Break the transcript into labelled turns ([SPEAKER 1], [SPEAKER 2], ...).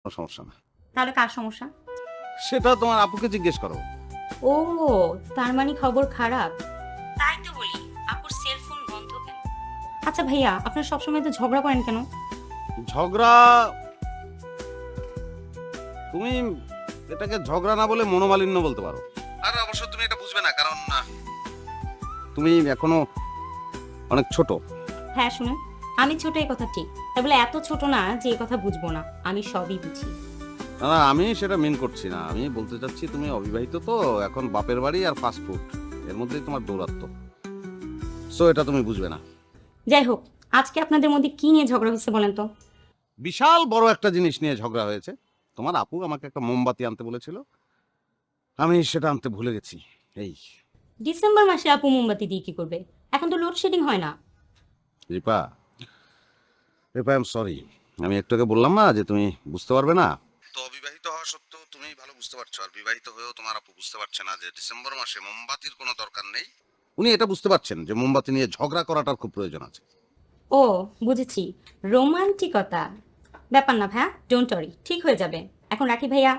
[SPEAKER 1] কোনো সমস্যা না।
[SPEAKER 2] তাহলে কার সমস্যা?
[SPEAKER 1] সেটা তোমার আপুকে জিজ্ঞেস করো।
[SPEAKER 2] ও, তার মানে খবর খারাপ। তাই তো বলি, আপুর সেলফোন বন্ধ কেন? আচ্ছা ভাইয়া, আপনারা সবসময় তো ঝগড়া করেন কেন?
[SPEAKER 1] ঝগড়া, তুমি এটাকে ঝগড়া না বলে মনোমালিন্য বলতে পারো। আর অবশ্য তুমি এটা বুঝবে না, কারণ তুমি এখনো অনেক ছোট।
[SPEAKER 2] হ্যাঁ শুনুন, আমি ছোট এই কথা ঠিক, তাই বলে এত ছোট না যে এই কথা বুঝবো না। আমি সবই বুঝি।
[SPEAKER 1] না না, আমি সেটা মিন করছি না। আমি বলতে চাচ্ছি তুমি অবিবাহিত তো, এখন বাপের বাড়ি আর ফাস্ট ফুড এর মধ্যেই তোমার দৌরাত্ম্য। সো এটা তুমি বুঝবে না।
[SPEAKER 2] যাই হোক, আজকে আপনাদের মধ্যে কি নিয়ে ঝগড়া হচ্ছে বলেন তো?
[SPEAKER 1] বিশাল বড় একটা জিনিস নিয়ে ঝগড়া হয়েছে। তোমার আপু আমাকে একটা মোমবাতি আনতে বলেছিল, আমি সেটা আনতে ভুলে গেছি। এই
[SPEAKER 2] ডিসেম্বর মাসে আপু মোমবাতি দিয়ে কি করবে? এখন তো লোডশেডিং হয় না।
[SPEAKER 1] Ripa, Ripa I am sorry. আমি একটু আগে বললাম না যে তুমি বুঝতে পারবে না। তো অবিবাহিত হওয়া সত্ত্বেও তুমি ভালো বুঝতে পারছো, আর বিবাহিত হয়েও তোমার আপু বুঝতে পারছে না যে ডিসেম্বর মাসে মোমবাতির কোনো দরকার নেই। উনি এটা বুঝতে পারছেন যে মোমবাতি নিয়ে ঝগড়া করাটার খুব প্রয়োজন আছে।
[SPEAKER 2] ও, বুঝেছি, রোমান্টিকতা। ব্যাপার না ভাইয়া, ডোন্ট ওয়ারি, ঠিক হয়ে যাবে। এখন রাখি ভাইয়া।